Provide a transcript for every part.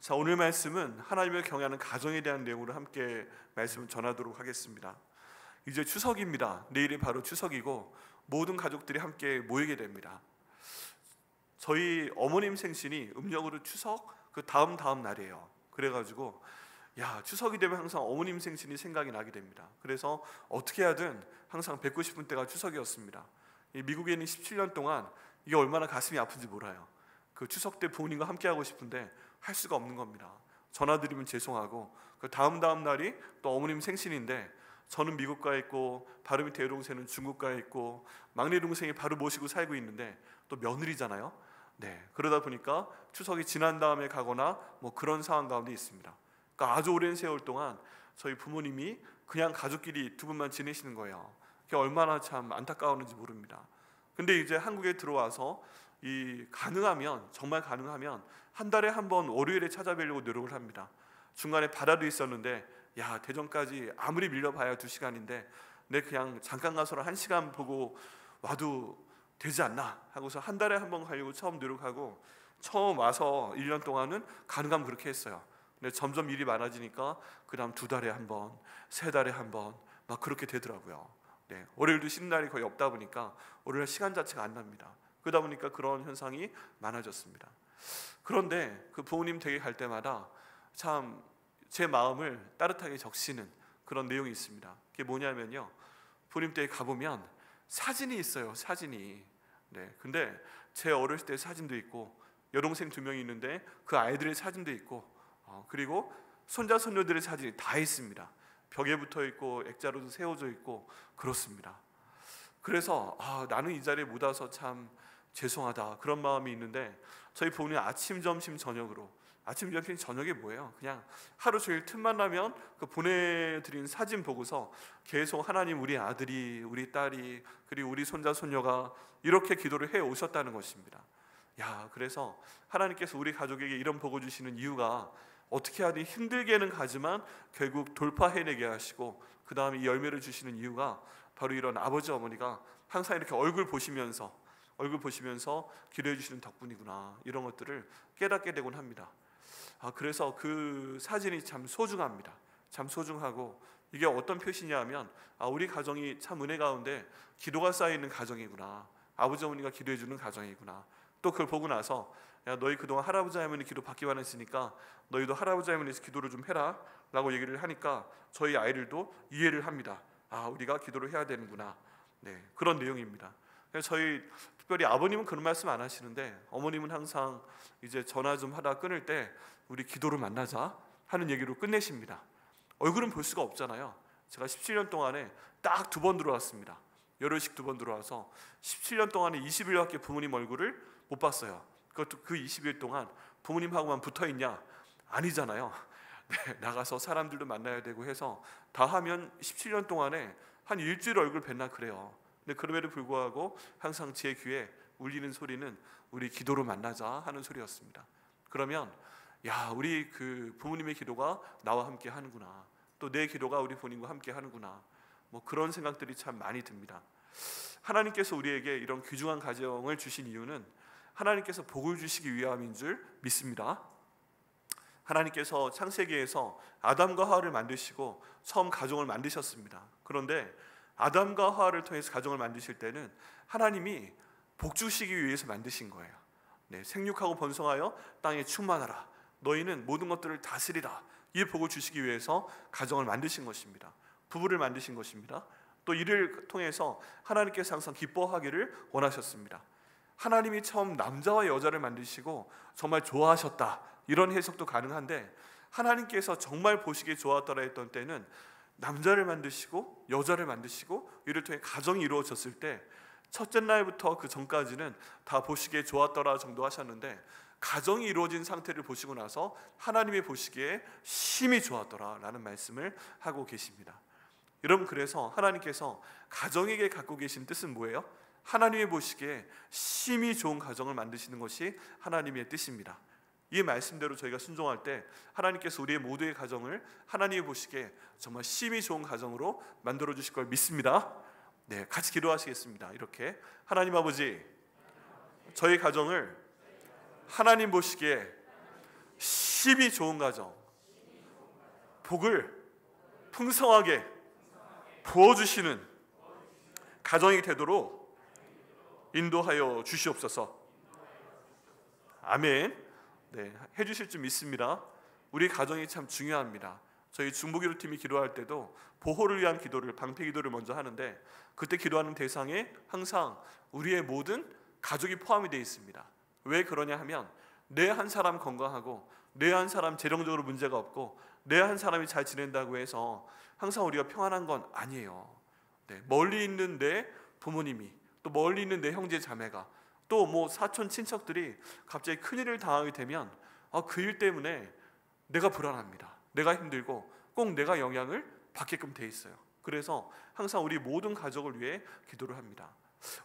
자, 오늘 말씀은 하나님을 경외하는 가정에 대한 내용으로 함께 말씀을 전하도록 하겠습니다. 이제 추석입니다. 내일이 바로 추석이고 모든 가족들이 함께 모이게 됩니다. 저희 어머님 생신이 음력으로 추석 그 다음 날이에요. 그래가지고 추석이 되면 항상 어머님 생신이 생각이 나게 됩니다. 그래서 어떻게 하든 항상 뵙고 싶은 때가 추석이었습니다. 미국에 있는 17년 동안 이게 얼마나 가슴이 아픈지 몰라요. 그 추석 때 부모님과 함께 하고 싶은데 할 수가 없는 겁니다. 전화드리면 죄송하고 그 다음 날이 또 어머님 생신인데 저는 미국 가 있고 바로 밑에 여동생은 중국 가 있고 막내 동생이 바로 모시고 살고 있는데 또 며느리잖아요. 그러다 보니까 추석이 지난 다음에 가거나 뭐 그런 상황 가운데 있습니다. 그러니까 아주 오랜 세월 동안 저희 부모님이 그냥 가족끼리 두 분만 지내시는 거예요. 그게 얼마나 참 안타까웠는지 모릅니다. 근데 이제 한국에 들어와서 정말 가능하면 한 달에 한 번 월요일에 찾아뵈려고 노력을 합니다. 중간에 바다도 있었는데 대전까지 아무리 밀려봐야 2시간인데 그냥 잠깐 가서 1시간 보고 와도 되지 않나 하고서 한 달에 한 번 가려고 처음 노력하고 처음 와서 1년 동안은 가능하면 그렇게 했어요. 근데 점점 일이 많아지니까 그 다음 2달에 한 번, 3달에 한 번 막 그렇게 되더라고요. 월요일도 쉬는 날이 거의 없다 보니까 월요일 시간 자체가 안 납니다. 그러다 보니까 그런 현상이 많아졌습니다. 그런데 그 부모님 댁에 갈 때마다 참 제 마음을 따뜻하게 적시는 그런 내용이 있습니다. 그게 뭐냐면요, 부모님 댁에 가보면 사진이 있어요. 사진이. 근데 제 어렸을 때 사진도 있고 여동생 2명이 있는데 그 아이들의 사진도 있고 그리고 손자 손녀들의 사진이 다 있습니다. 벽에 붙어 있고 액자로도 세워져 있고 그렇습니다. 그래서 나는 이 자리에 못 와서 참 죄송하다 그런 마음이 있는데 저희 부모님 아침, 점심, 저녁으로 아침, 점심, 저녁에 뭐예요? 그냥 하루 종일 틈만 나면 그 보내드린 사진 보고서 계속 하나님 우리 아들이 우리 딸이 그리고 우리 손자 손녀가 이렇게 기도를 해 오셨다는 것입니다. 그래서 하나님께서 우리 가족에게 이런 복을 주시는 이유가 어떻게 하든 힘들게는 가지만 결국 돌파해내게 하시고 그 다음에 이 열매를 주시는 이유가 바로 이런 아버지 어머니가 항상 이렇게 얼굴 보시면서 기도해 주시는 덕분이구나, 이런 것들을 깨닫게 되곤 합니다. 그래서 그 사진이 참 소중합니다. 참 소중하고 이게 어떤 표시냐면 우리 가정이 참 은혜 가운데 기도가 쌓이는 가정이구나, 아버지 어머니가 기도해 주는 가정이구나. 또 그걸 보고 나서 너희 그동안 할아버지 할머니 기도 받기만 했으니까 너희도 할아버지 할머니에서 기도를 좀 해라 라고 얘기를 하니까 저희 아이들도 이해를 합니다. 우리가 기도를 해야 되는구나. 그런 내용입니다. 그래서 저희 특별히 아버님은 그런 말씀 안 하시는데 어머님은 항상 이제 전화 좀 하다 끊을 때 우리 기도를 만나자 하는 얘기로 끝내십니다. 얼굴은 볼 수가 없잖아요. 제가 17년 동안에 딱 2번 들어왔습니다. 열흘씩 2번 들어와서 17년 동안에 20일밖에 부모님 얼굴을 못 봤어요. 그것도 그 20일 동안 부모님하고만 붙어있냐? 아니잖아요. 나가서 사람들도 만나야 되고 해서 다 하면 17년 동안에 한 일주일 얼굴 뵀나 그래요. 근데 그럼에도 불구하고 항상 제 귀에 울리는 소리는 우리 기도로 만나자 하는 소리였습니다. 그러면 우리 그 부모님의 기도가 나와 함께 하는구나, 또 내 기도가 우리 부모님과 함께 하는구나, 뭐 그런 생각들이 참 많이 듭니다. 하나님께서 우리에게 이런 귀중한 가정을 주신 이유는 하나님께서 복을 주시기 위함인 줄 믿습니다. 하나님께서 창세기에서 아담과 하와를 만드시고 처음 가정을 만드셨습니다. 그런데 아담과 하와를 통해서 가정을 만드실 때는 하나님이 복 주시기 위해서 만드신 거예요. 생육하고 번성하여 땅에 충만하라, 너희는 모든 것들을 다스리라, 이 복을 주시기 위해서 가정을 만드신 것입니다. 부부를 만드신 것입니다. 또 이를 통해서 하나님께서 항상 기뻐하기를 원하셨습니다. 하나님이 처음 남자와 여자를 만드시고 정말 좋아하셨다, 이런 해석도 가능한데 하나님께서 정말 보시기에 좋았더라 했던 때는 남자를 만드시고 여자를 만드시고 이를 통해 가정이 이루어졌을 때 첫째 날부터 그 전까지는 다 보시기에 좋았더라 정도 하셨는데 가정이 이루어진 상태를 보시고 나서 하나님이 보시기에 심히 좋았더라 라는 말씀을 하고 계십니다. 여러분, 그래서 하나님께서 가정에게 갖고 계신 뜻은 뭐예요? 하나님이 보시기에 심히 좋은 가정을 만드시는 것이 하나님의 뜻입니다. 이 말씀대로 저희가 순종할 때 하나님께서 우리의 모두의 가정을 하나님이 보시기에 정말 심히 좋은 가정으로 만들어 주실 걸 믿습니다. 같이 기도하시겠습니다. 이렇게 하나님 아버지, 저희 가정을 하나님 보시기에 심히 좋은 가정, 복을 풍성하게 부어주시는 가정이 되도록 인도하여 주시옵소서. 아멘. 네, 해주실 줄 믿습니다. 우리 가정이 참 중요합니다. 저희 중보기도 팀이 기도할 때도 보호를 위한 기도를, 방패 기도를 먼저 하는데, 그때 기도하는 대상에 항상 우리의 모든 가족이 포함이 되어 있습니다. 왜 그러냐 하면, 내 한 사람 건강하고 내 한 사람 재정적으로 문제가 없고 내 한 사람이 잘 지낸다고 해서 항상 우리가 평안한 건 아니에요. 네, 멀리 있는 내 부모님이, 또 멀리 있는 내 형제 자매가, 또 뭐 사촌 친척들이 갑자기 큰일을 당하게 되면 그 일 때문에 내가 불안합니다. 내가 힘들고 꼭 내가 영향을 받게끔 돼 있어요. 그래서 항상 우리 모든 가족을 위해 기도를 합니다.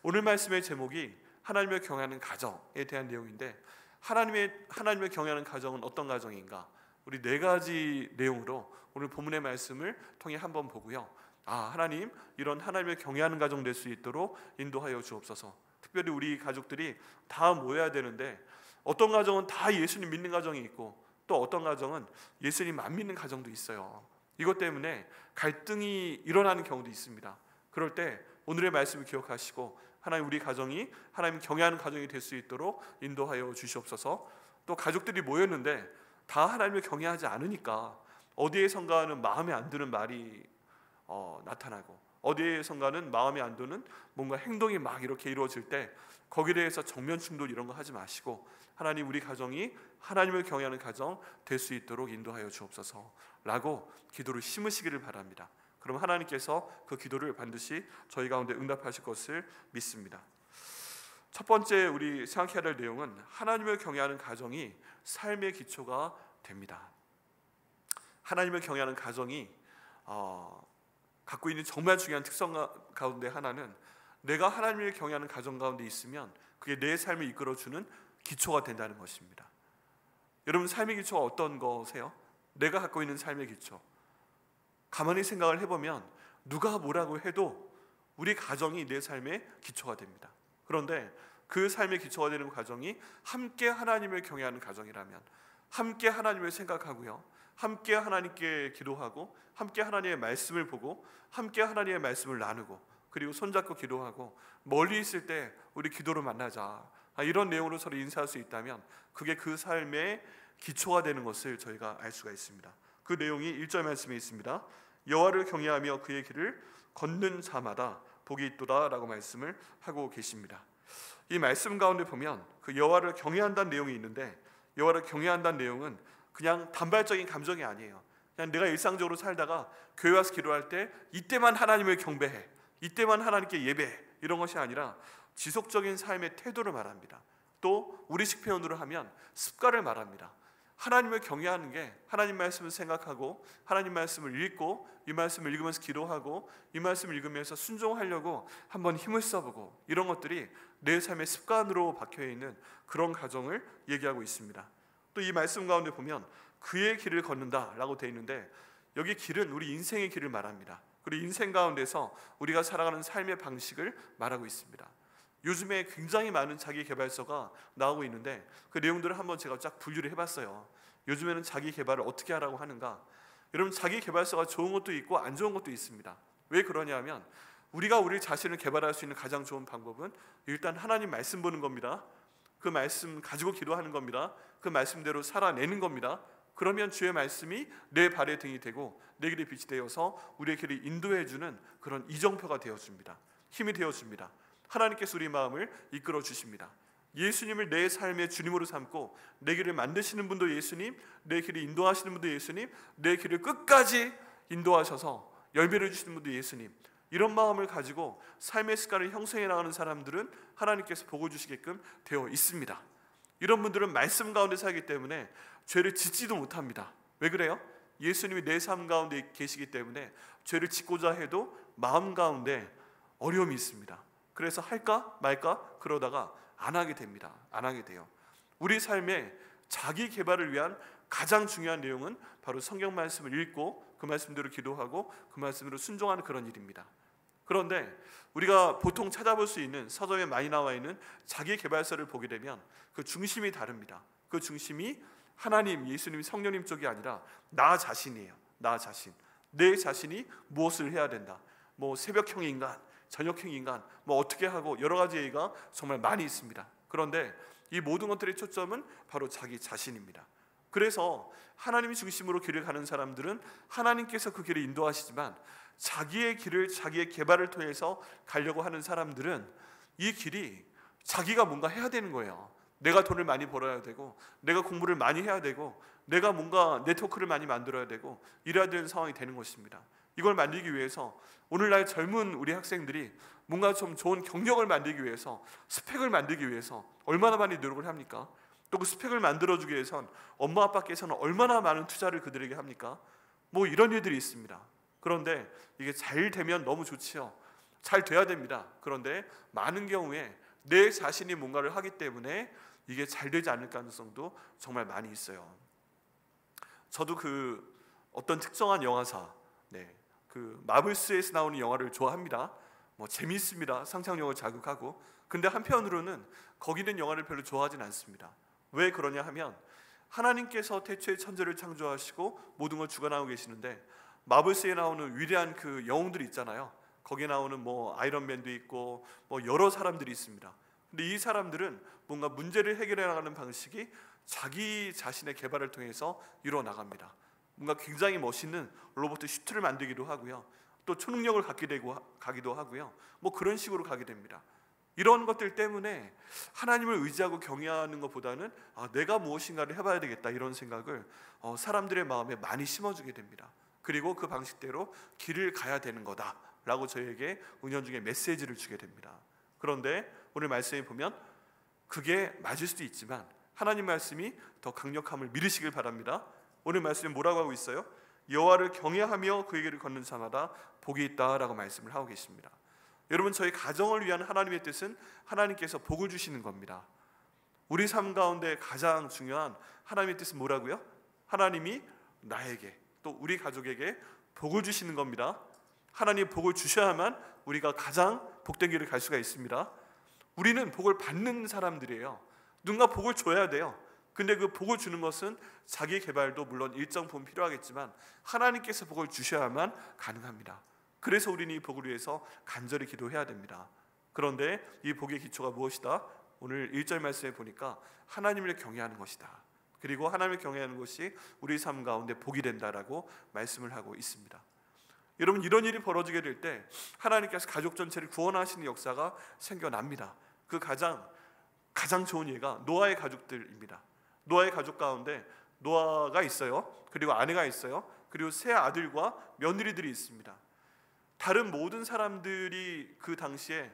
오늘 말씀의 제목이 하나님을 경외하는 가정에 대한 내용인데, 하나님을 경외하는 가정은 어떤 가정인가? 우리 네 가지 내용으로 오늘 본문의 말씀을 통해 한번 보고요. 하나님, 이런 하나님을 경외하는 가정 될 수 있도록 인도하여 주옵소서. 특별히 우리 가족들이 다 모여야 되는데, 어떤 가정은 다 예수님 믿는 가정이 있고 또 어떤 가정은 예수님 안 믿는 가정도 있어요. 이것 때문에 갈등이 일어나는 경우도 있습니다. 그럴 때 오늘의 말씀을 기억하시고 하나님, 우리 가정이 하나님 경외하는 가정이 될 수 있도록 인도하여 주시옵소서. 또 가족들이 모였는데 다 하나님을 경외하지 않으니까 어디에선가는 마음에 안 드는 말이 나타나고, 어디에선가는 마음에 안 드는 뭔가 행동이 막 이렇게 이루어질 때 거기에 대해서 정면 충돌 이런 거 하지 마시고, 하나님, 우리 가정이 하나님을 경외하는 가정 될 수 있도록 인도하여 주옵소서 라고 기도를 심으시기를 바랍니다. 그럼 하나님께서 그 기도를 반드시 저희 가운데 응답하실 것을 믿습니다. 첫 번째 우리 생각해야 될 내용은 하나님을 경외하는 가정이 삶의 기초가 됩니다. 하나님을 경외하는 가정이 갖고 있는 정말 중요한 특성 가운데 하나는, 내가 하나님을 경외하는 가정 가운데 있으면 그게 내 삶을 이끌어주는 기초가 된다는 것입니다. 여러분, 삶의 기초가 어떤 거세요? 내가 갖고 있는 삶의 기초, 가만히 생각을 해보면 누가 뭐라고 해도 우리 가정이 내 삶의 기초가 됩니다. 그런데 그 삶의 기초가 되는 가정이 함께 하나님을 경외하는 가정이라면, 함께 하나님을 생각하고요, 함께 하나님께 기도하고, 함께 하나님의 말씀을 보고, 함께 하나님의 말씀을 나누고, 그리고 손잡고 기도하고, 멀리 있을 때 우리 기도로 만나자, 이런 내용으로 서로 인사할 수 있다면 그게 그 삶의 기초가 되는 것을 저희가 알 수가 있습니다. 그 내용이 1절 말씀에 있습니다. 여호와를 경외하며 그의 길을 걷는 자마다 복이 있도다 라고 말씀을 하고 계십니다. 이 말씀 가운데 보면 그 여호와를 경외한다는 내용이 있는데, 여호와를 경외한다는 내용은 그냥 단발적인 감정이 아니에요. 그냥 내가 일상적으로 살다가 교회 와서 기도할 때 이때만 하나님을 경배해, 이때만 하나님께 예배해, 이런 것이 아니라 지속적인 삶의 태도를 말합니다. 또 우리식 표현으로 하면 습관을 말합니다. 하나님을 경외하는 게 하나님 말씀을 생각하고, 하나님 말씀을 읽고, 이 말씀을 읽으면서 기도하고, 이 말씀을 읽으면서 순종하려고 한번 힘을 써보고, 이런 것들이 내 삶의 습관으로 박혀있는 그런 가정을 얘기하고 있습니다. 또 이 말씀 가운데 보면 그의 길을 걷는다 라고 되어 있는데, 여기 길은 우리 인생의 길을 말합니다. 그리고 인생 가운데서 우리가 살아가는 삶의 방식을 말하고 있습니다. 요즘에 굉장히 많은 자기 개발서가 나오고 있는데 그 내용들을 한번 제가 쫙 분류를 해봤어요. 요즘에는 자기 개발을 어떻게 하라고 하는가? 여러분, 자기 개발서가 좋은 것도 있고 안 좋은 것도 있습니다. 왜 그러냐면, 우리가 우리 자신을 개발할 수 있는 가장 좋은 방법은 일단 하나님 말씀 보는 겁니다. 그 말씀 가지고 기도하는 겁니다. 그 말씀대로 살아내는 겁니다. 그러면 주의 말씀이 내 발의 등이 되고 내 길의 빛이 되어서 우리의 길을 인도해주는 그런 이정표가 되어줍니다. 힘이 되어줍니다. 하나님께서 우리 마음을 이끌어 주십니다. 예수님을 내 삶의 주님으로 삼고 내 길을 만드시는 분도 예수님, 내 길을 인도하시는 분도 예수님, 내 길을 끝까지 인도하셔서 열매를 주시는 분도 예수님, 이런 마음을 가지고 삶의 습관을 형성해 나가는 사람들은 하나님께서 복을 주시게끔 되어 있습니다. 이런 분들은 말씀 가운데 살기 때문에 죄를 짓지도 못합니다. 왜 그래요? 예수님이 내 삶 가운데 계시기 때문에 죄를 짓고자 해도 마음 가운데 어려움이 있습니다. 그래서 할까 말까 그러다가 안 하게 됩니다. 안 하게 돼요. 우리 삶에 자기 개발을 위한 가장 중요한 내용은 바로 성경 말씀을 읽고 그 말씀대로 기도하고 그 말씀대로 순종하는 그런 일입니다. 그런데 우리가 보통 찾아볼 수 있는 서점에 많이 나와 있는 자기 개발서를 보게 되면 그 중심이 다릅니다. 그 중심이 하나님, 예수님, 성령님 쪽이 아니라 나 자신이에요. 나 자신. 내 자신이 무엇을 해야 된다. 뭐 새벽형 인간, 저녁형 인간, 뭐 어떻게 하고 여러 가지 얘기가 정말 많이 있습니다. 그런데 이 모든 것들의 초점은 바로 자기 자신입니다. 그래서 하나님이 중심으로 길을 가는 사람들은 하나님께서 그 길을 인도하시지만, 자기의 길을, 자기의 개발을 통해서 가려고 하는 사람들은 이 길이 자기가 뭔가 해야 되는 거예요. 내가 돈을 많이 벌어야 되고, 내가 공부를 많이 해야 되고, 내가 뭔가 네트워크를 많이 만들어야 되고, 이래야 되는 상황이 되는 것입니다. 이걸 만들기 위해서 오늘날 젊은 우리 학생들이 뭔가 좀 좋은 경력을 만들기 위해서, 스펙을 만들기 위해서 얼마나 많이 노력을 합니까? 또 그 스펙을 만들어주기 위해선 엄마 아빠께서는 얼마나 많은 투자를 그들에게 합니까? 뭐 이런 일들이 있습니다. 그런데 이게 잘 되면 너무 좋지요. 잘 돼야 됩니다. 그런데 많은 경우에 내 자신이 뭔가를 하기 때문에 이게 잘 되지 않을 가능성도 정말 많이 있어요. 저도 그 어떤 특정한 영화사, 그 마블스에서 나오는 영화를 좋아합니다. 뭐 재미있습니다. 상상력을 자극하고. 근데 한편으로는 거기 있는 영화를 별로 좋아하진 않습니다. 왜 그러냐 하면, 하나님께서 태초에 천지를 창조하시고 모든 걸 주관하고 계시는데, 마블스에 나오는 위대한 그 영웅들이 있잖아요. 거기에 나오는 뭐 아이언맨도 있고 뭐 여러 사람들이 있습니다. 근데 이 사람들은 뭔가 문제를 해결해 나가는 방식이 자기 자신의 개발을 통해서 이루어 나갑니다. 뭔가 굉장히 멋있는 로봇 슈트를 만들기도 하고요, 또 초능력을 가기도 하고요, 뭐 그런 식으로 가게 됩니다. 이런 것들 때문에 하나님을 의지하고 경외하는 것보다는 내가 무엇인가를 해봐야 되겠다, 이런 생각을 사람들의 마음에 많이 심어주게 됩니다. 그리고 그 방식대로 길을 가야 되는 거다라고 저에게 은연중에 메시지를 주게 됩니다. 그런데 오늘 말씀에 보면 그게 맞을 수도 있지만 하나님 말씀이 더 강력함을 믿으시길 바랍니다. 오늘 말씀에 뭐라고 하고 있어요? 여호와를 경외하며 그에게를 걷는 자마다 복이 있다라고 말씀을 하고 계십니다. 여러분, 저희 가정을 위한 하나님의 뜻은 하나님께서 복을 주시는 겁니다. 우리 삶 가운데 가장 중요한 하나님의 뜻은 뭐라고요? 하나님이 나에게, 또 우리 가족에게 복을 주시는 겁니다. 하나님 복을 주셔야만 우리가 가장 복된 길을 갈 수가 있습니다. 우리는 복을 받는 사람들이에요. 누군가 복을 줘야 돼요. 근데 그 복을 주는 것은 자기 개발도 물론 일정 부분 필요하겠지만 하나님께서 복을 주셔야만 가능합니다. 그래서 우리는 이 복을 위해서 간절히 기도해야 됩니다. 그런데 이 복의 기초가 무엇이다? 오늘 1절 말씀에 보니까 하나님을 경외하는 것이다. 그리고 하나님을 경외하는 것이 우리 삶 가운데 복이 된다라고 말씀을 하고 있습니다. 여러분, 이런 일이 벌어지게 될 때 하나님께서 가족 전체를 구원하시는 역사가 생겨납니다. 그 가장 좋은 예가 노아의 가족들입니다. 노아의 가족 가운데 노아가 있어요. 그리고 아내가 있어요. 그리고 세 아들과 며느리들이 있습니다. 다른 모든 사람들이 그 당시에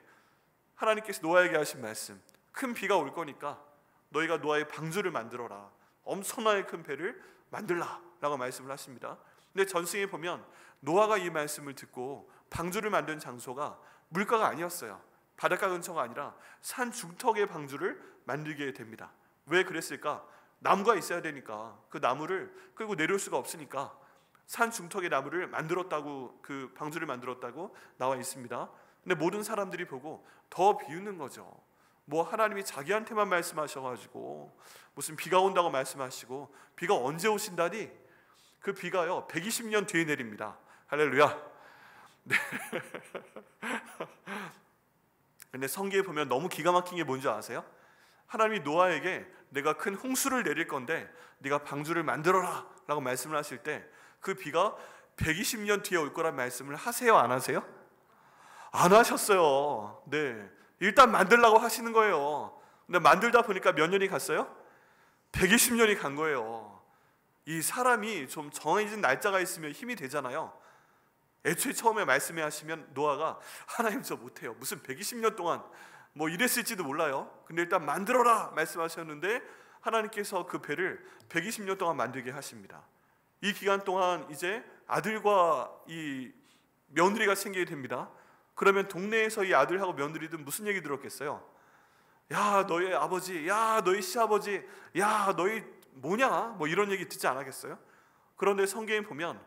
하나님께서 노아에게 하신 말씀, 큰 비가 올 거니까 너희가 노아의 방주를 만들어라, 엄청나게 큰 배를 만들라 라고 말씀을 하십니다. 근데 전승에 보면 노아가 이 말씀을 듣고 방주를 만든 장소가 물가가 아니었어요. 바닷가 근처가 아니라 산 중턱의 방주를 만들게 됩니다. 왜 그랬을까? 나무가 있어야 되니까. 그 나무를 끌고 내려올 수가 없으니까 산 중턱의 나무를 만들었다고, 그 방주를 만들었다고 나와 있습니다. 근데 모든 사람들이 보고 더 비웃는 거죠. 뭐 하나님이 자기한테만 말씀하셔가지고 무슨 비가 온다고 말씀하시고, 비가 언제 오신다니? 그 비가요 120년 뒤에 내립니다. 할렐루야. 네. 근데 성경에 보면 너무 기가 막힌 게 뭔지 아세요? 하나님이 노아에게 내가 큰 홍수를 내릴 건데 네가 방주를 만들어라 라고 말씀을 하실 때 그 비가 120년 뒤에 올 거란 말씀을 하세요, 안 하세요? 안 하셨어요. 네, 일단 만들라고 하시는 거예요. 근데 만들다 보니까 몇 년이 갔어요? 120년이 간 거예요. 이 사람이 좀 정해진 날짜가 있으면 힘이 되잖아요. 애초에 처음에 말씀해 하시면 노아가 하나님 저 못해요, 무슨 120년 동안 뭐 이랬을지도 몰라요. 근데 일단 만들어라 말씀하셨는데 하나님께서 그 배를 120년 동안 만들게 하십니다. 이 기간 동안 이제 아들과 이 며느리가 생기게 됩니다. 그러면 동네에서 이 아들하고 며느리들 무슨 얘기 들었겠어요? 야 너희 아버지, 야 너희 시아버지, 야 너희 뭐냐, 뭐 이런 얘기 듣지 않았겠어요? 그런데 성경에 보면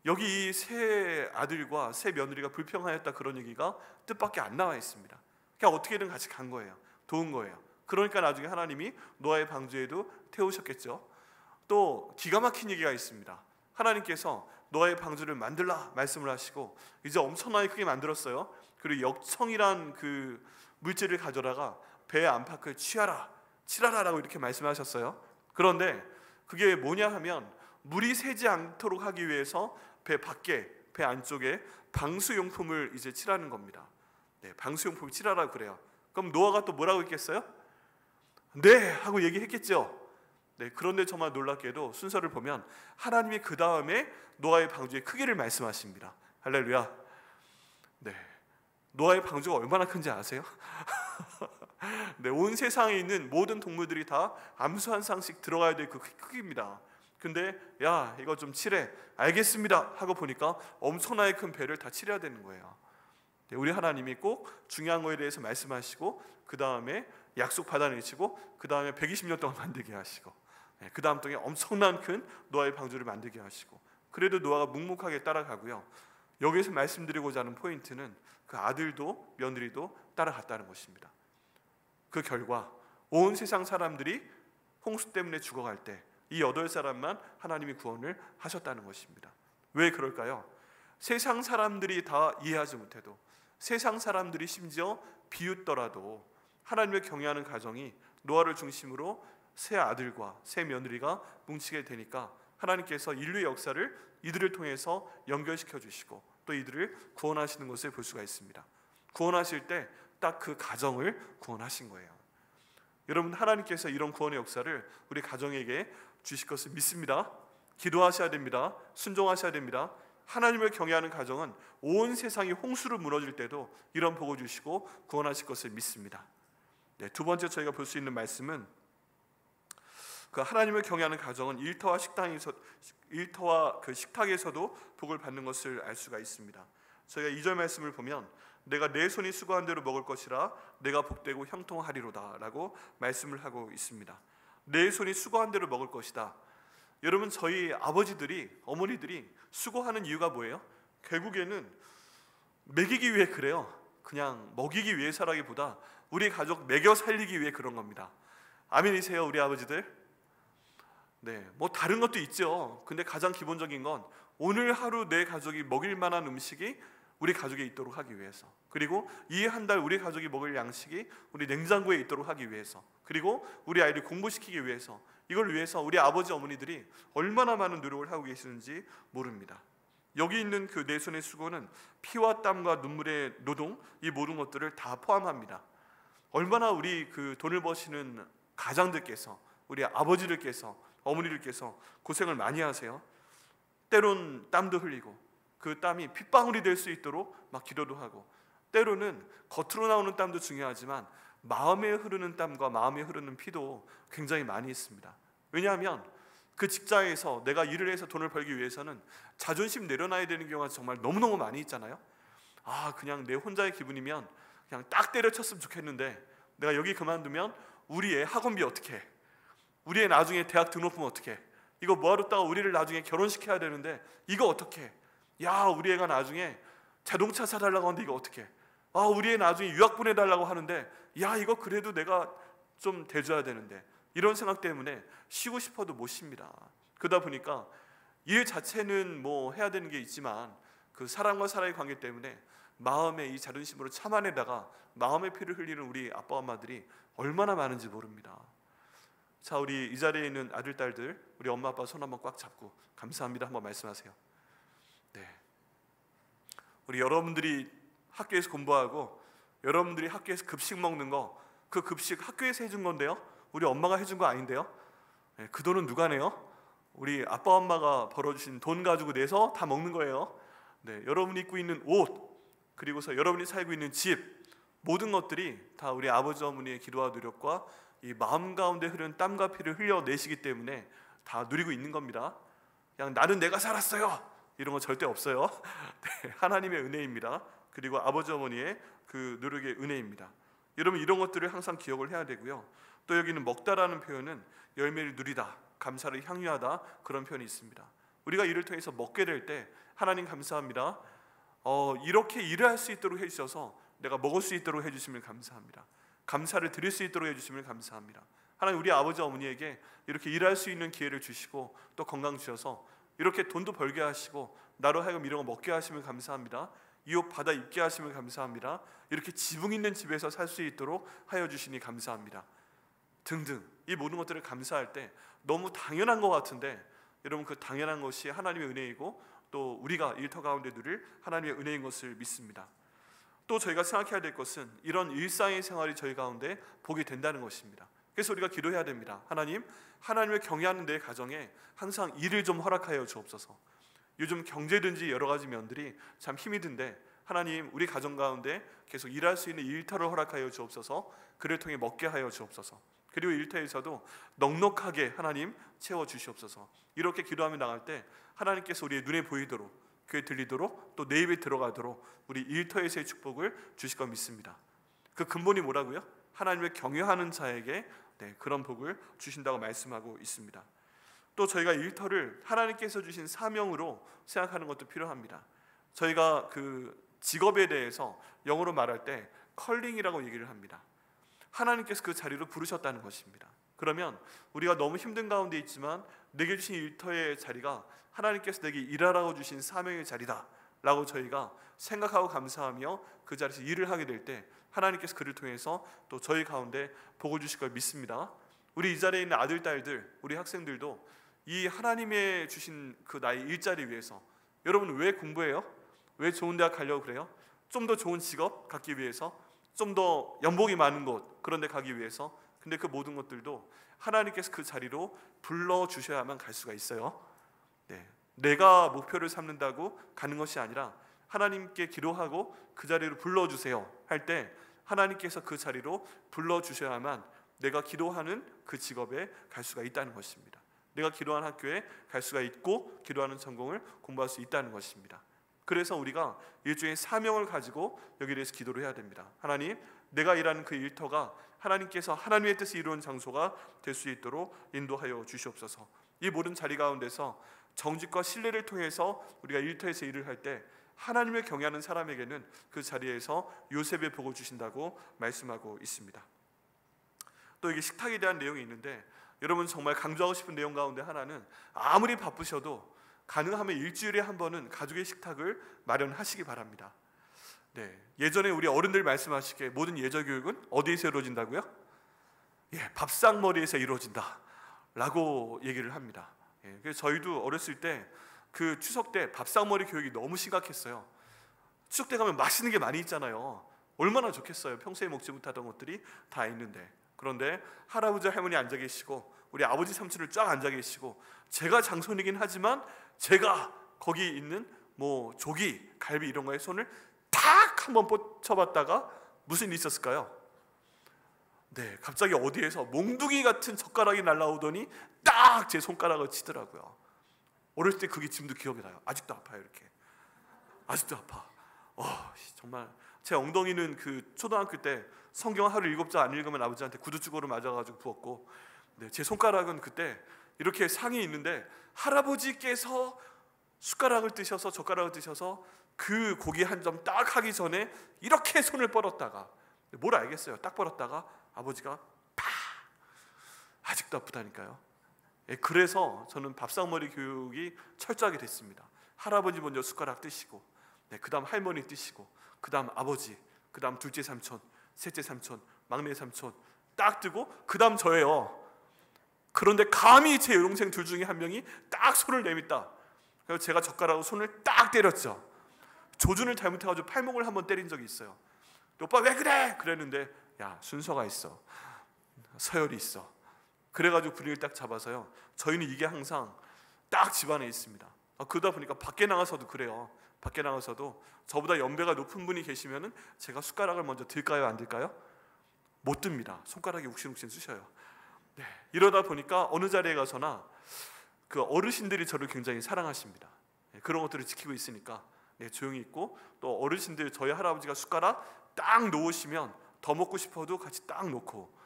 여기 이 세 아들과 세 며느리가 불평하였다, 그런 얘기가 뜻밖에 안 나와 있습니다. 그냥 어떻게든 같이 간 거예요. 도운 거예요. 그러니까 나중에 하나님이 노아의 방주에도 태우셨겠죠. 또 기가 막힌 얘기가 있습니다. 하나님께서 노아의 방주를 만들라 말씀을 하시고 이제 엄청나게 크게 만들었어요. 그리고 역청이란 그 물질을 가져다가 배 안팎을 칠하라라고 이렇게 말씀하셨어요. 그런데 그게 뭐냐 하면 물이 새지 않도록 하기 위해서 배 밖에, 배 안쪽에 방수용품을 이제 칠하는 겁니다. 네, 방수용품을 칠하라고 그래요. 그럼 노아가 또 뭐라고 했겠어요? 네 하고 얘기했겠죠. 네, 그런데 정말 놀랍게도 순서를 보면 하나님이 그 다음에 노아의 방주의 크기를 말씀하십니다. 할렐루야. 네, 노아의 방주가 얼마나 큰지 아세요? 네, 온 세상에 있는 모든 동물들이 다 암수 한 쌍씩 들어가야 될 그 크기입니다. 근데 야 이거 좀 칠해, 알겠습니다 하고 보니까 엄청나게 큰 배를 다 칠해야 되는 거예요. 네, 우리 하나님이 꼭 중요한 거에 대해서 말씀하시고 그 다음에 약속 받아내시고 그 다음에 120년 동안 만들게 하시고 그 다음 동에 엄청난 큰 노아의 방주를 만들게 하시고 그래도 노아가 묵묵하게 따라가고요. 여기서 말씀드리고자 하는 포인트는 그 아들도 며느리도 따라갔다는 것입니다. 그 결과 온 세상 사람들이 홍수 때문에 죽어갈 때 이 8사람만 하나님이 구원을 하셨다는 것입니다. 왜 그럴까요? 세상 사람들이 다 이해하지 못해도, 세상 사람들이 심지어 비웃더라도 하나님을 경외하는 가정이 노아를 중심으로 새 아들과 새 며느리가 뭉치게 되니까 하나님께서 인류의 역사를 이들을 통해서 연결시켜 주시고 또 이들을 구원하시는 것을 볼 수가 있습니다. 구원하실 때 딱 그 가정을 구원하신 거예요. 여러분, 하나님께서 이런 구원의 역사를 우리 가정에게 주실 것을 믿습니다. 기도하셔야 됩니다. 순종하셔야 됩니다. 하나님을 경외하는 가정은 온 세상이 홍수로 무너질 때도 이런 복을 주시고 구원하실 것을 믿습니다. 네, 두 번째 저희가 볼 수 있는 말씀은 그 하나님을 경외하는 가정은 일터와 그 식탁에서도 복을 받는 것을 알 수가 있습니다. 저희가 2절 말씀을 보면 내가 내 손이 수고한 대로 먹을 것이라 내가 복되고 형통하리로다 라고 말씀을 하고 있습니다. 내 손이 수고한 대로 먹을 것이다. 여러분, 저희 아버지들이, 어머니들이 수고하는 이유가 뭐예요? 결국에는 먹이기 위해 그래요. 그냥 먹이기 위해서라기보다 우리 가족 먹여 살리기 위해 그런 겁니다. 아멘이세요, 우리 아버지들? 네, 뭐 다른 것도 있죠. 근데 가장 기본적인 건 오늘 하루 내 가족이 먹일 만한 음식이 우리 가족에 있도록 하기 위해서, 그리고 이 한 달 우리 가족이 먹을 양식이 우리 냉장고에 있도록 하기 위해서, 그리고 우리 아이를 공부시키기 위해서, 이걸 위해서 우리 아버지 어머니들이 얼마나 많은 노력을 하고 계시는지 모릅니다. 여기 있는 그 내 손의 수고는 피와 땀과 눈물의 노동, 이 모든 것들을 다 포함합니다. 얼마나 우리 그 돈을 버시는 가장들께서, 우리 아버지들께서, 어머니들께서 고생을 많이 하세요. 때론 땀도 흘리고 그 땀이 핏방울이 될 수 있도록 막 기도도 하고, 때로는 겉으로 나오는 땀도 중요하지만 마음에 흐르는 땀과 마음에 흐르는 피도 굉장히 많이 있습니다. 왜냐하면 그 직장에서 내가 일을 해서 돈을 벌기 위해서는 자존심 내려놔야 되는 경우가 정말 너무너무 많이 있잖아요. 그냥 내 혼자의 기분이면 그냥 딱 때려쳤으면 좋겠는데 내가 여기 그만두면 우리 애 학원비 어떻게 해? 우리 애 나중에 대학 등록금 어떻게 해? 이거 모아뒀다가 우리를 나중에 결혼시켜야 되는데 이거 어떻게 해? 야, 우리 애가 나중에 자동차 사달라고 하는데 이거 어떻게 해? 우리 애 나중에 유학 보내달라고 하는데 야, 이거 그래도 내가 좀 대줘야 되는데, 이런 생각 때문에 쉬고 싶어도 못 쉽니다. 그러다 보니까 일 자체는 뭐 해야 되는 게 있지만 그 사람과 사람의 관계 때문에 마음의 이 자존심으로 참아내다가 마음의 피를 흘리는 우리 아빠 엄마들이 얼마나 많은지 모릅니다. 자, 우리 이 자리에 있는 아들, 딸들, 우리 엄마 아빠 손 한번 꽉 잡고 감사합니다 한번 말씀하세요. 네, 우리 여러분들이 학교에서 공부하고 여러분들이 학교에서 급식 먹는 거, 그 급식 학교에서 해준 건데요, 우리 엄마가 해준 거 아닌데요. 네, 그 돈은 누가 내요? 우리 아빠 엄마가 벌어주신 돈 가지고 내서 다 먹는 거예요. 네, 여러분이 입고 있는 옷, 그리고서 여러분이 살고 있는 집, 모든 것들이 다 우리 아버지 어머니의 기도와 노력과 이 마음 가운데 흐르는 땀과 피를 흘려내시기 때문에 다 누리고 있는 겁니다. 그냥 나는 내가 살았어요 이런 거 절대 없어요. 네, 하나님의 은혜입니다. 그리고 아버지 어머니의 그 노력의 은혜입니다. 여러분, 이런 것들을 항상 기억을 해야 되고요. 또 여기는 먹다라는 표현은 열매를 누리다, 감사를 향유하다, 그런 표현이 있습니다. 우리가 이를 통해서 먹게 될 때 하나님 감사합니다. 이렇게 일을 할 수 있도록 해주셔서 내가 먹을 수 있도록 해주시면 감사합니다. 감사를 드릴 수 있도록 해주시면 감사합니다. 하나님 우리 아버지 어머니에게 이렇게 일할 수 있는 기회를 주시고 또 건강 주셔서 이렇게 돈도 벌게 하시고 나로 하여금 이런 거 먹게 하시면 감사합니다. 이 옷 받아 입게 하시면 감사합니다. 이렇게 지붕 있는 집에서 살 수 있도록 하여 주시니 감사합니다. 등등 이 모든 것들을 감사할 때 너무 당연한 것 같은데 여러분 그 당연한 것이 하나님의 은혜이고 또 우리가 일터 가운데 누릴 하나님의 은혜인 것을 믿습니다. 또 저희가 생각해야 될 것은 이런 일상의 생활이 저희 가운데 보게 된다는 것입니다. 그래서 우리가 기도해야 됩니다. 하나님을 경외하는 내 가정에 항상 일을 좀 허락하여 주옵소서. 요즘 경제든지 여러 가지 면들이 참 힘이 든데 하나님 우리 가정 가운데 계속 일할 수 있는 일터를 허락하여 주옵소서. 그를 통해 먹게 하여 주옵소서. 그리고 일터에서도 넉넉하게 하나님 채워 주시옵소서. 이렇게 기도하며 나갈 때 하나님께서 우리의 눈에 보이도록 귀에 들리도록 또 내 입에 들어가도록 우리 일터에서의 축복을 주실 것 믿습니다. 그 근본이 뭐라고요? 하나님을 경외하는 자에게 그런 복을 주신다고 말씀하고 있습니다. 또 저희가 일터를 하나님께서 주신 사명으로 생각하는 것도 필요합니다. 저희가 그 직업에 대해서 영어로 말할 때 컬링이라고 얘기를 합니다. 하나님께서 그 자리로 부르셨다는 것입니다. 그러면 우리가 너무 힘든 가운데 있지만 내게 주신 일터의 자리가 하나님께서 내게 일하라고 주신 사명의 자리다 라고 저희가 생각하고 감사하며 그 자리에서 일을 하게 될 때 하나님께서 그를 통해서 또 저희 가운데 복을 주실 걸 믿습니다. 우리 이 자리에 있는 아들, 딸들, 우리 학생들도 이 하나님의 주신 그 나의 일자리 위해서 여러분 왜 공부해요? 왜 좋은 대학 가려고 그래요? 좀 더 좋은 직업 갖기 위해서, 좀 더 연봉이 많은 곳 그런 데 가기 위해서. 근데 그 모든 것들도 하나님께서 그 자리로 불러주셔야만 갈 수가 있어요. 내가 목표를 삼는다고 가는 것이 아니라 하나님께 기도하고 그 자리로 불러주세요 할 때 하나님께서 그 자리로 불러주셔야만 내가 기도하는 그 직업에 갈 수가 있다는 것입니다. 내가 기도하는 학교에 갈 수가 있고 기도하는 전공을 공부할 수 있다는 것입니다. 그래서 우리가 일종의 사명을 가지고 여기에 대해서 기도를 해야 됩니다. 하나님, 내가 일하는 그 일터가 하나님께서 하나님의 뜻이 이루어진 장소가 될 수 있도록 인도하여 주시옵소서. 이 모든 자리 가운데서 정직과 신뢰를 통해서 우리가 일터에서 일을 할 때 하나님을 경외하는 사람에게는 그 자리에서 요셉의 복을 주신다고 말씀하고 있습니다. 또 이게 식탁에 대한 내용이 있는데 여러분 정말 강조하고 싶은 내용 가운데 하나는 아무리 바쁘셔도 가능하면 일주일에 한 번은 가족의 식탁을 마련하시기 바랍니다. 예전에 우리 어른들 말씀하시기에 모든 예절 교육은 어디에서 이루어진다고요? 밥상머리에서 이루어진다 라고 얘기를 합니다. 그래서 저희도 어렸을 때 그 추석 때 밥상머리 교육이 너무 심각했어요. 추석 때 가면 맛있는 게 많이 있잖아요. 얼마나 좋겠어요. 평소에 먹지 못하던 것들이 다 있는데. 그런데 할아버지 할머니 앉아 계시고 우리 아버지 삼촌을 쫙 앉아 계시고 제가 장손이긴 하지만 제가 거기 있는 뭐 조기, 갈비 이런 거에 손을 탁 한번 뻗쳐봤다가 무슨 일이 있었을까요? 갑자기 어디에서 몽둥이 같은 젓가락이 날라오더니 딱 제 손가락을 치더라고요. 어렸을 때 그게 지금도 기억이 나요. 아직도 아파요. 이렇게 아직도 아파. 정말 제 엉덩이는 그 초등학교 때 성경 하루 7장 안 읽으면 아버지한테 구두주걱으로 맞아가지고 부었고, 제 손가락은 그때 이렇게 상이 있는데 할아버지께서 숟가락을 뜨셔서 젓가락을 뜨셔서 그 고기 한 점 딱 하기 전에 이렇게 손을 뻗었다가 뭘 알겠어요. 딱 뻗었다가 아버지가 팍! 아직도 아프다니까요. 그래서 저는 밥상머리 교육이 철저하게 됐습니다. 할아버지 먼저 숟가락 뜨시고, 그 다음 할머니 뜨시고, 그 다음 아버지, 그 다음 둘째 삼촌, 셋째 삼촌, 막내 삼촌 딱 뜨고 그 다음 저예요. 그런데 감히 제 여동생 둘 중에 한 명이 딱 손을 내밉다. 그래서 제가 젓가락으로 손을 딱 때렸죠. 조준을 잘못해가지고 팔목을 한번 때린 적이 있어요. 오빠 왜 그래? 그랬는데 야, 순서가 있어, 서열이 있어. 그래가지고 분위기를 딱 잡아서요. 저희는 이게 항상 딱 집안에 있습니다. 그러다 보니까 밖에 나가서도 그래요. 밖에 나가서도 저보다 연배가 높은 분이 계시면은 제가 숟가락을 먼저 들까요, 안 들까요? 못 듭니다. 손가락이 욱신욱신 쑤셔요. 이러다 보니까 어느 자리에 가서나 그 어르신들이 저를 굉장히 사랑하십니다. 그런 것들을 지키고 있으니까 조용히 있고, 또 어르신들 저희 할아버지가 숟가락 딱 놓으시면 더 먹고 싶어도 같이 딱 놓고,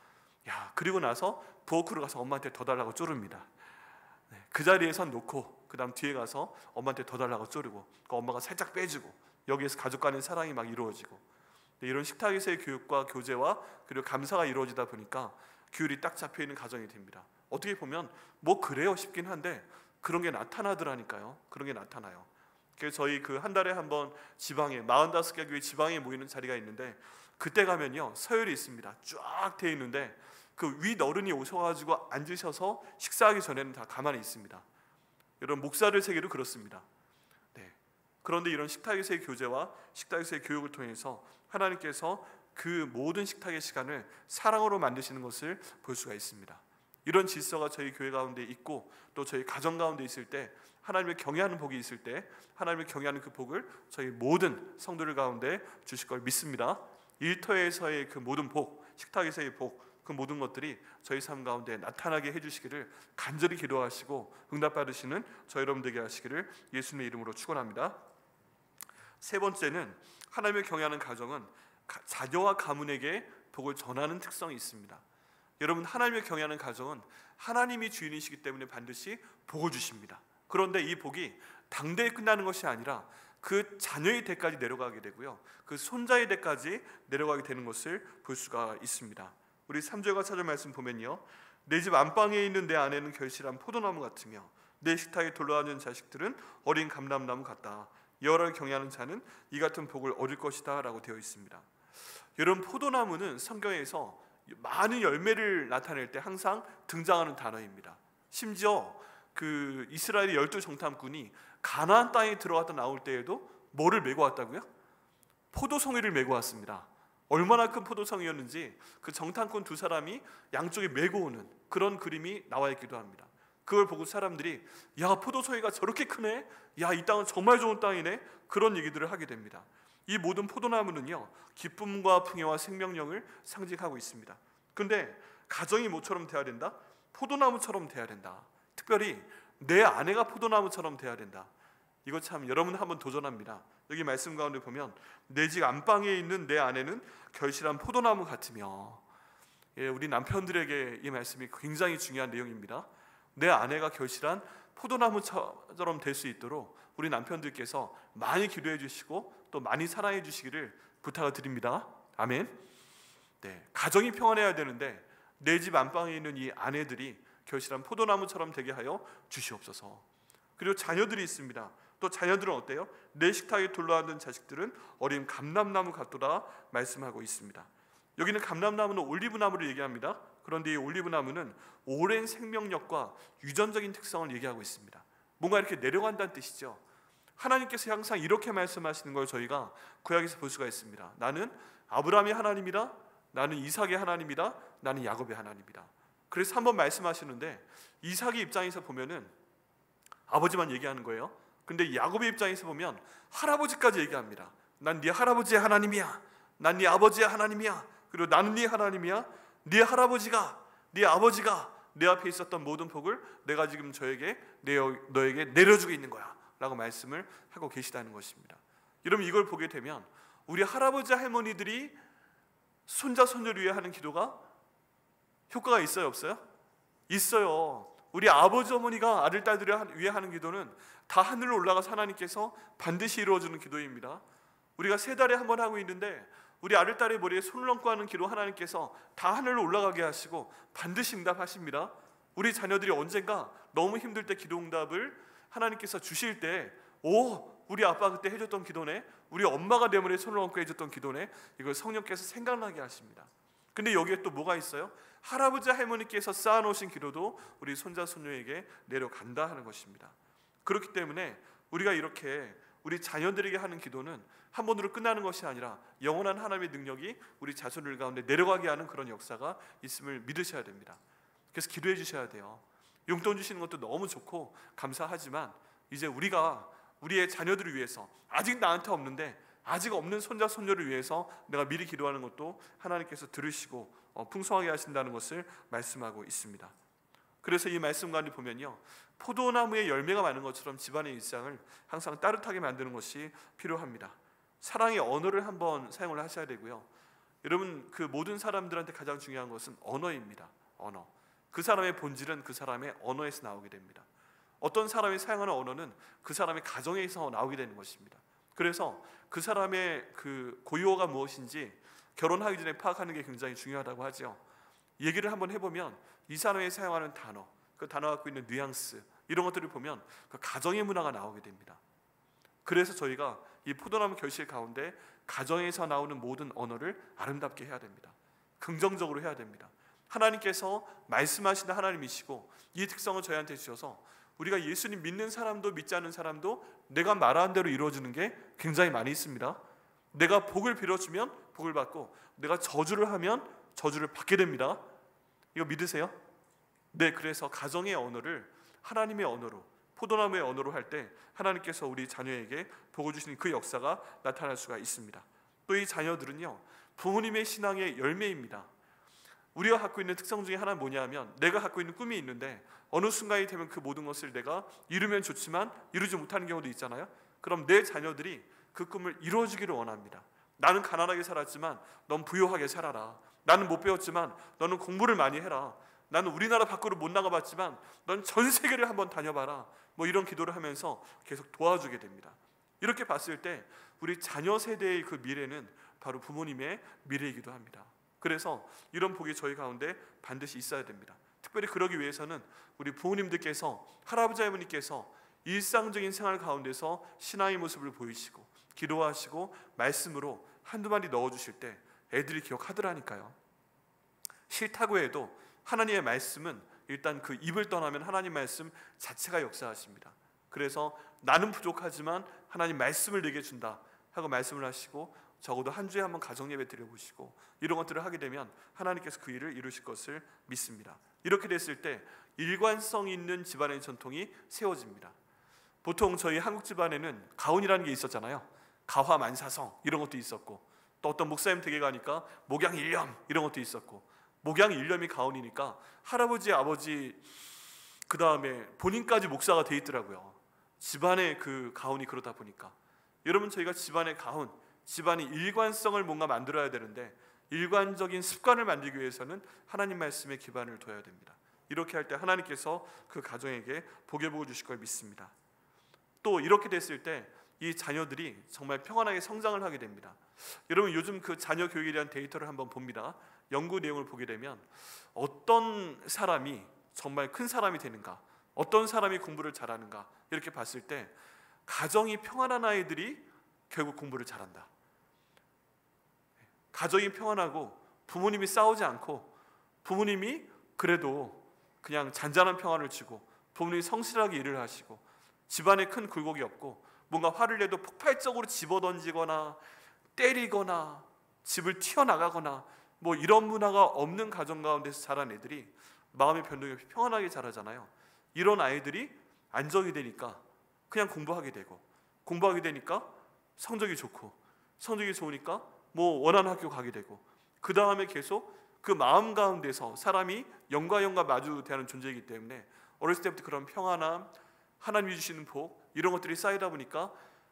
그리고 나서 부엌으로 가서 엄마한테 더 달라고 쪼릅니다. 그 자리에서 놓고 그 다음 뒤에 가서 엄마한테 더 달라고 쪼르고, 엄마가 살짝 빼주고, 여기에서 가족 간의 사랑이 막 이루어지고, 이런 식탁에서의 교육과 교제와 그리고 감사가 이루어지다 보니까 규율이 딱 잡혀 있는 가정이 됩니다. 어떻게 보면 뭐 그래요 싶긴 한데 그런 게 나타나더라니까요. 그런 게 나타나요. 그래서 저희 그 한 달에 한 번 지방에 45개 교회 지방에 모이는 자리가 있는데 그때 가면요 서열이 있습니다. 쫙 돼 있는데 그 윗 어른이 오셔가지고 앉으셔서 식사하기 전에는 다 가만히 있습니다. 여러분 목사들 세계도 그렇습니다. 네. 그런데 이런 식탁에서의 교제와 식탁에서의 교육을 통해서 하나님께서 그 모든 식탁의 시간을 사랑으로 만드시는 것을 볼 수가 있습니다. 이런 질서가 저희 교회 가운데 있고 또 저희 가정 가운데 있을 때 하나님을 경외하는 복이 있을 때 하나님을 경외하는 그 복을 저희 모든 성도들 가운데 주실 걸 믿습니다. 일터에서의 그 모든 복, 식탁에서의 복, 그 모든 것들이 저희 삶 가운데 나타나게 해주시기를 간절히 기도하시고 응답받으시는 저희 여러분 되게 하시기를 예수님의 이름으로 축원합니다. 세 번째는 하나님을 경외하는 가정은 자녀와 가문에게 복을 전하는 특성이 있습니다. 여러분 하나님을 경외하는 가정은 하나님이 주인이시기 때문에 반드시 복을 주십니다. 그런데 이 복이 당대에 끝나는 것이 아니라 그 자녀의 대까지 내려가게 되고요, 그 손자의 대까지 내려가게 되는 것을 볼 수가 있습니다. 우리 3절과 4절 말씀 보면요, 내 집 안방에 있는 내 아내는 결실한 포도나무 같으며 내 식탁에 둘러앉은 자식들은 어린 감람나무 같다. 여호와를 경외하는 자는 이 같은 복을 얻을 것이다 라고 되어 있습니다. 여러분 포도나무는 성경에서 많은 열매를 나타낼 때 항상 등장하는 단어입니다. 심지어 그 이스라엘의 12 정탐꾼이 가나안 땅에 들어갔다 나올 때에도 뭐를 메고 왔다고요? 포도송이를 메고 왔습니다. 얼마나 큰 포도송이였는지 그 정탐꾼 두 사람이 양쪽에 메고 오는 그런 그림이 나와 있기도 합니다. 그걸 보고 사람들이 야 포도송이가 저렇게 크네, 야 이 땅은 정말 좋은 땅이네, 그런 얘기들을 하게 됩니다. 이 모든 포도나무는요 기쁨과 풍요와 생명력을 상징하고 있습니다. 근데 가정이 뭐처럼 돼야 된다? 포도나무처럼 돼야 된다. 특별히 내 아내가 포도나무처럼 돼야 된다. 이거 참 여러분 한번 도전합니다. 여기 말씀 가운데 보면 내 집 안방에 있는 내 아내는 결실한 포도나무 같으며, 우리 남편들에게 이 말씀이 굉장히 중요한 내용입니다. 내 아내가 결실한 포도나무처럼 될 수 있도록 우리 남편들께서 많이 기도해 주시고 또 많이 사랑해 주시기를 부탁을 드립니다. 아멘. 네, 가정이 평안해야 되는데 내 집 안방에 있는 이 아내들이 결실한 포도나무처럼 되게 하여 주시옵소서. 그리고 자녀들이 있습니다. 또 자녀들은 어때요? 내 식탁에 둘러앉은 자식들은 어린 감람나무 같도다 말씀하고 있습니다. 여기는 감람나무는 올리브나무를 얘기합니다. 그런데 이 올리브나무는 오랜 생명력과 유전적인 특성을 얘기하고 있습니다. 뭔가 이렇게 내려간다는 뜻이죠. 하나님께서 항상 이렇게 말씀하시는 걸 저희가 구약에서 볼 수가 있습니다. 나는 아브라함의 하나님이다, 나는 이삭의 하나님이다, 나는 야곱의 하나님이다. 그래서 한번 말씀하시는데 이삭의 입장에서 보면은 아버지만 얘기하는 거예요. 근데 야곱의 입장에서 보면 할아버지까지 얘기합니다. 난 네 할아버지의 하나님이야, 난 네 아버지의 하나님이야, 그리고 나는 네 하나님이야. 네 할아버지가, 네 아버지가 내 앞에 있었던 모든 복을 내가 지금 너에게 내려주고 있는 거야 라고 말씀을 하고 계시다는 것입니다. 여러분 이걸 보게 되면 우리 할아버지 할머니들이 손자 손녀를 위해 하는 기도가 효과가 있어요 없어요? 있어요. 우리 아버지 어머니가 아들 딸들을 위해 하는 기도는 다 하늘로 올라가서 하나님께서 반드시 이루어주는 기도입니다. 우리가 3달에 한 번 하고 있는데 우리 아들 딸의 머리에 손을 얹고 하는 기도 하나님께서 다 하늘로 올라가게 하시고 반드시 응답하십니다. 우리 자녀들이 언젠가 너무 힘들 때 기도 응답을 하나님께서 주실 때 우리 아빠 그때 해줬던 기도네, 우리 엄마가 내 머리에 손을 얹고 해줬던 기도네, 이걸 성령께서 생각나게 하십니다. 근데 여기에 또 뭐가 있어요? 할아버지 할머니께서 쌓아놓으신 기도도 우리 손자 손녀에게 내려간다 하는 것입니다. 그렇기 때문에 우리가 이렇게 우리 자녀들에게 하는 기도는 한 번으로 끝나는 것이 아니라 영원한 하나님의 능력이 우리 자손들 가운데 내려가게 하는 그런 역사가 있음을 믿으셔야 됩니다. 그래서 기도해 주셔야 돼요. 용돈 주시는 것도 너무 좋고 감사하지만 이제 우리가 우리의 자녀들을 위해서, 아직 나한테 없는데 아직 없는 손자 손녀를 위해서 내가 미리 기도하는 것도 하나님께서 들으시고 풍성하게 하신다는 것을 말씀하고 있습니다. 그래서 이 말씀 가운데 보면요, 포도나무에 열매가 많은 것처럼 집안의 일상을 항상 따뜻하게 만드는 것이 필요합니다. 사랑의 언어를 한번 사용을 하셔야 되고요. 여러분 그 모든 사람들한테 가장 중요한 것은 언어입니다. 언어. 그 사람의 본질은 그 사람의 언어에서 나오게 됩니다. 어떤 사람이 사용하는 언어는 그 사람의 가정에서 나오게 되는 것입니다. 그래서 그 사람의 그 고유어가 무엇인지 결혼하기 전에 파악하는 게 굉장히 중요하다고 하죠. 얘기를 한번 해보면 이 사람이 사용하는 단어, 그 단어가 갖고 있는 뉘앙스, 이런 것들을 보면 그 가정의 문화가 나오게 됩니다. 그래서 저희가 이 포도나무 결실 가운데 가정에서 나오는 모든 언어를 아름답게 해야 됩니다. 긍정적으로 해야 됩니다. 하나님께서 말씀하시는 하나님이시고 이 특성을 저희한테 주셔서 우리가 예수님 믿는 사람도 믿지 않는 사람도 내가 말한 대로 이루어지는 게 굉장히 많이 있습니다. 내가 복을 빌어주면 복을 받고 내가 저주를 하면 저주를 받게 됩니다. 이거 믿으세요? 네, 그래서 가정의 언어를 하나님의 언어로, 포도나무의 언어로 할 때 하나님께서 우리 자녀에게 복을 주시는 그 역사가 나타날 수가 있습니다. 또 이 자녀들은요, 부모님의 신앙의 열매입니다. 우리가 갖고 있는 특성 중에 하나는 뭐냐면, 내가 갖고 있는 꿈이 있는데 어느 순간이 되면 그 모든 것을 내가 이루면 좋지만 이루지 못하는 경우도 있잖아요. 그럼 내 자녀들이 그 꿈을 이루어지기를 원합니다. 나는 가난하게 살았지만 넌 부유하게 살아라. 나는 못 배웠지만 너는 공부를 많이 해라. 나는 우리나라 밖으로 못 나가봤지만 넌 전 세계를 한번 다녀봐라. 뭐 이런 기도를 하면서 계속 도와주게 됩니다. 이렇게 봤을 때 우리 자녀 세대의 그 미래는 바로 부모님의 미래이기도 합니다. 그래서 이런 복이 저희 가운데 반드시 있어야 됩니다. 특별히 그러기 위해서는 우리 부모님들께서, 할아버지 할머니께서 일상적인 생활 가운데서 신앙의 모습을 보이시고 기도하시고 말씀으로 한두 마디 넣어주실 때 애들이 기억하더라니까요. 싫다고 해도 하나님의 말씀은 일단 그 입을 떠나면 하나님 말씀 자체가 역사하십니다. 그래서 나는 부족하지만 하나님 말씀을 내게 준다 하고 말씀을 하시고 적어도 한 주에 한번 가정예배 드려보시고 이런 것들을 하게 되면 하나님께서 그 일을 이루실 것을 믿습니다. 이렇게 됐을 때 일관성 있는 집안의 전통이 세워집니다. 보통 저희 한국 집안에는 가훈이라는 게 있었잖아요. 가화만사성 이런 것도 있었고, 또 어떤 목사님 댁에 가니까 목양일념 이런 것도 있었고, 목양일념이 가훈이니까 할아버지 아버지 그 다음에 본인까지 목사가 돼 있더라고요. 집안의 그 가훈이 그러다 보니까. 여러분, 저희가 집안의 가훈, 집안의 일관성을 뭔가 만들어야 되는데 일관적인 습관을 만들기 위해서는 하나님 말씀에 기반을 둬야 됩니다. 이렇게 할 때 하나님께서 그 가정에게 복의 복을 주실 걸 믿습니다. 또 이렇게 됐을 때 이 자녀들이 정말 평안하게 성장을 하게 됩니다. 여러분, 요즘 그 자녀 교육에 대한 데이터를 한번 봅니다. 연구 내용을 보게 되면 어떤 사람이 정말 큰 사람이 되는가, 어떤 사람이 공부를 잘하는가, 이렇게 봤을 때 가정이 평안한 아이들이 결국 공부를 잘한다. 가정이 평안하고 부모님이 싸우지 않고 부모님이 그래도 그냥 잔잔한 평안을 주고 부모님이 성실하게 일을 하시고 집안에 큰 굴곡이 없고 뭔가 화를 내도 폭발적으로 집어던지거나 때리거나 집을 튀어나가거나 뭐 이런 문화가 없는 가정 가운데서 자란 애들이 마음의 변동이 없이 평안하게 자라잖아요. 이런 아이들이 안정이 되니까 그냥 공부하게 되고, 공부하게 되니까 성적이 좋고, 성적이 좋으니까 뭐 원하는 학교 가게 되고, 그 다음에 계속 그 마음 가운데서 사람이 영과 영과 마주대하는 존재이기 때문에 어렸을 때부터 그런 평안함, 하나님이 주시는 복, 이런 것들이 쌓이다 보니까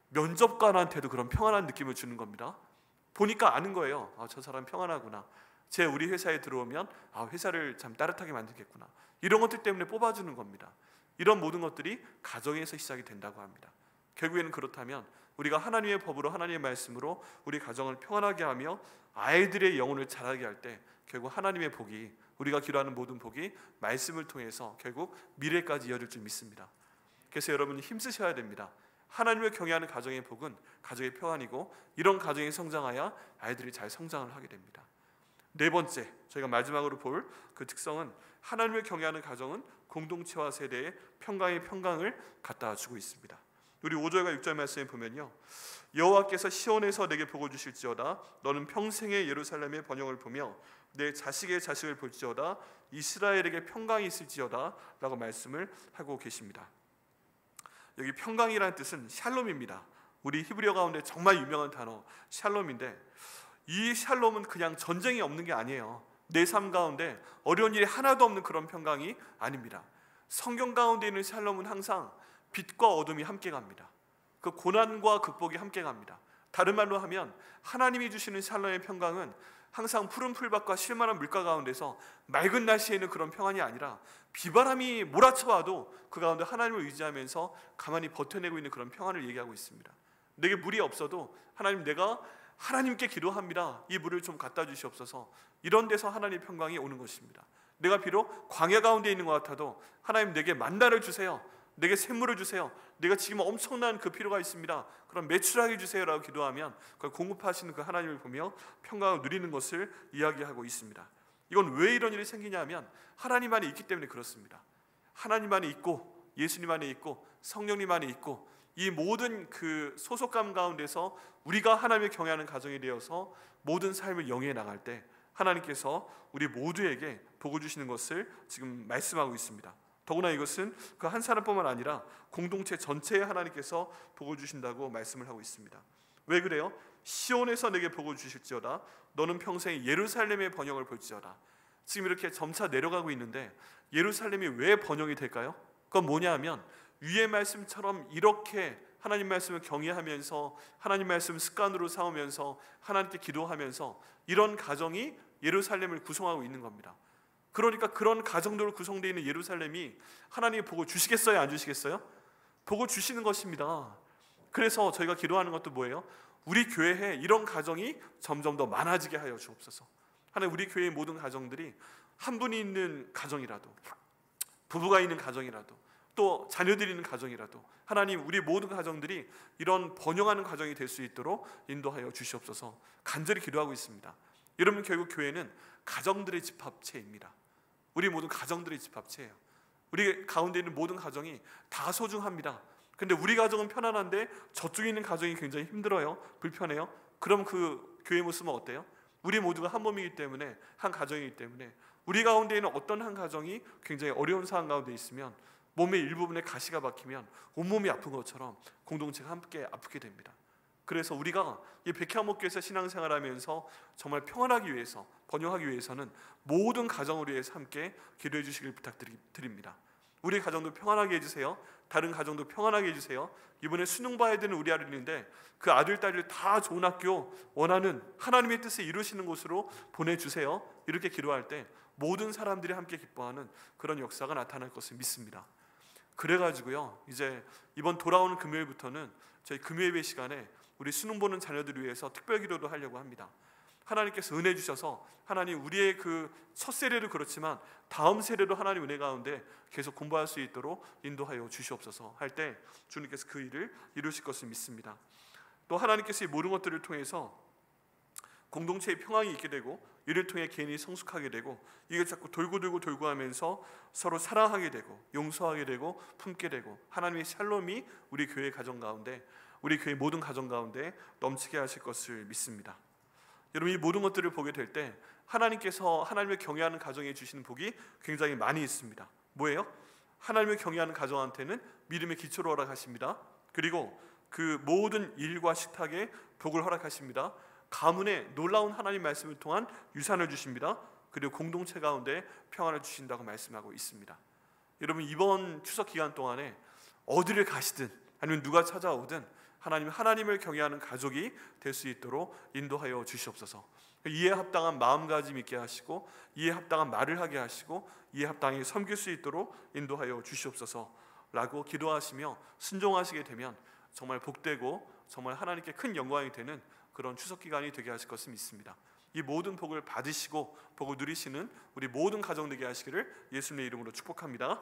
면접관한테도 그런 평안한 느낌을 주는 겁니다. 보니까 아는 거예요. 아, 저 사람 평안하구나. 제 우리 회사에 들어오면 아, 회사를 참 따뜻하게 만들겠구나. 이런 것들 때문에 뽑아주는 겁니다. 이런 모든 것들이 가정에서 시작이 된다고 합니다. 결국에는 그렇다면 우리가 하나님의 법으로, 하나님의 말씀으로 우리 가정을 평안하게 하며 아이들의 영혼을 자라게 할 때 결국 하나님의 복이, 우리가 기도하는 모든 복이 말씀을 통해서 결국 미래까지 이어질 줄 믿습니다. 그래서 여러분이 힘쓰셔야 됩니다. 하나님을 경외하는 가정의 복은 가정의 평안이고, 이런 가정이 성장하여 아이들이 잘 성장을 하게 됩니다. 네 번째, 저희가 마지막으로 볼 그 특성은 하나님을 경외하는 가정은 공동체와 세대의 평강의 평강을 갖다 주고 있습니다. 우리 5절과 6절 말씀에 보면요, 여호와께서 시온에서 내게 복을 주실지어다. 너는 평생의 예루살렘의 번영을 보며 내 자식의 자식을 볼지어다. 이스라엘에게 평강이 있을지어다 라고 말씀을 하고 계십니다. 여기 평강이라는 뜻은 샬롬입니다. 우리 히브리어 가운데 정말 유명한 단어 샬롬인데, 이 샬롬은 그냥 전쟁이 없는 게 아니에요. 내 삶 가운데 어려운 일이 하나도 없는 그런 평강이 아닙니다. 성경 가운데 있는 샬롬은 항상 빛과 어둠이 함께 갑니다. 그 고난과 극복이 함께 갑니다. 다른 말로 하면 하나님이 주시는 샬롬의 평강은 항상 푸른 풀밭과 실만한 물가 가운데서 맑은 날씨에는 그런 평안이 아니라 비바람이 몰아쳐와도 그 가운데 하나님을 의지하면서 가만히 버텨내고 있는 그런 평안을 얘기하고 있습니다. 내게 물이 없어도 하나님, 내가 하나님께 기도합니다. 이 물을 좀 갖다 주시옵소서. 이런 데서 하나님의 평강이 오는 것입니다. 내가 비록 광야 가운데 있는 것 같아도 하나님 내게 만나를 주세요. 내게 샘물을 주세요. 내가 지금 엄청난 그 필요가 있습니다. 그럼 매출하게 주세요라고 기도하면 그걸 공급하시는 그 하나님을 보며 평강을 누리는 것을 이야기하고 있습니다. 이건 왜 이런 일이 생기냐면 하나님 안에 있기 때문에 그렇습니다. 하나님 안에 있고 예수님 안에 있고 성령님 안에 있고 이 모든 그 소속감 가운데서 우리가 하나님을 경외하는 가정이 되어서 모든 삶을 영위해 나갈 때 하나님께서 우리 모두에게 복을 주시는 것을 지금 말씀하고 있습니다. 더구나 이것은 그 한 사람뿐만 아니라 공동체 전체에 하나님께서 복을 주신다고 말씀을 하고 있습니다. 왜 그래요? 시온에서 내게 복을 주실지어다. 너는 평생 예루살렘의 번영을 볼지어다. 지금 이렇게 점차 내려가고 있는데 예루살렘이 왜 번영이 될까요? 그건 뭐냐 하면 위의 말씀처럼 이렇게 하나님 말씀을 경외하면서 하나님 말씀 습관으로 삼으면서 하나님께 기도하면서 이런 가정이 예루살렘을 구성하고 있는 겁니다. 그러니까 그런 가정들로 구성되어 있는 예루살렘이 하나님의 복을 주시겠어요? 안 주시겠어요? 복을 주시는 것입니다. 그래서 저희가 기도하는 것도 뭐예요? 우리 교회에 이런 가정이 점점 더 많아지게 하여 주옵소서. 하나님 우리 교회의 모든 가정들이 한 분이 있는 가정이라도 부부가 있는 가정이라도 또 자녀들이 있는 가정이라도 하나님 우리 모든 가정들이 이런 번영하는 가정이 될 수 있도록 인도하여 주시옵소서 간절히 기도하고 있습니다. 여러분 결국 교회는 가정들의 집합체입니다. 우리 모든 가정들의 집합체예요. 우리 가운데 있는 모든 가정이 다 소중합니다. 근데 우리 가정은 편안한데 저쪽에 있는 가정이 굉장히 힘들어요. 불편해요. 그럼 그 교회 모습은 어때요? 우리 모두가 한 몸이기 때문에 한 가정이기 때문에 우리 가운데 있는 어떤 한 가정이 굉장히 어려운 상황 가운데 있으면 몸의 일부분에 가시가 박히면 온몸이 아픈 것처럼 공동체가 함께 아프게 됩니다. 그래서 우리가 이 백향목교에서 신앙생활하면서 정말 평안하기 위해서 번영하기 위해서는 모든 가정을 위해서 함께 기도해 주시길 부탁드립니다. 우리 가정도 평안하게 해주세요. 다른 가정도 평안하게 해주세요. 이번에 수능 봐야 되는 우리 아들인데 그 아들 딸을 다 좋은 학교 원하는 하나님의 뜻을 이루시는 곳으로 보내주세요. 이렇게 기도할 때 모든 사람들이 함께 기뻐하는 그런 역사가 나타날 것을 믿습니다. 그래가지고요 이제 이번 돌아오는 금요일부터는 저희 금요예배 시간에 우리 수능 보는 자녀들을 위해서 특별 기도도 하려고 합니다. 하나님께서 은혜 주셔서 하나님 우리의 그 첫 세례도 그렇지만 다음 세례도 하나님 은혜 가운데 계속 공부할 수 있도록 인도하여 주시옵소서 할 때 주님께서 그 일을 이루실 것을 믿습니다. 또 하나님께서 이 모든 것들을 통해서 공동체의 평안이 있게 되고 이를 통해 개인이 성숙하게 되고 이게 자꾸 돌고 하면서 서로 사랑하게 되고 용서하게 되고 품게 되고 하나님의 샬롬이 우리 교회 가정 가운데 우리 교회 모든 가정 가운데 넘치게 하실 것을 믿습니다. 여러분 이 모든 것들을 보게 될 때 하나님께서 하나님을 경외하는 가정에 주시는 복이 굉장히 많이 있습니다. 뭐예요? 하나님을 경외하는 가정한테는 믿음의 기초를 허락하십니다. 그리고 그 모든 일과 식탁에 복을 허락하십니다. 가문에 놀라운 하나님 말씀을 통한 유산을 주십니다. 그리고 공동체 가운데 평안을 주신다고 말씀하고 있습니다. 여러분 이번 추석 기간 동안에 어디를 가시든 아니면 누가 찾아오든 하나님을 경외하는 가족이 될 수 있도록 인도하여 주시옵소서. 이에 합당한 마음가짐 있게 하시고 이에 합당한 말을 하게 하시고 이에 합당히 섬길 수 있도록 인도하여 주시옵소서라고 기도하시며 순종하시게 되면 정말 복되고 정말 하나님께 큰 영광이 되는 그런 추석 기간이 되게 하실 것을 믿습니다. 이 모든 복을 받으시고 복을 누리시는 우리 모든 가정 되게 하시기를 예수님의 이름으로 축복합니다.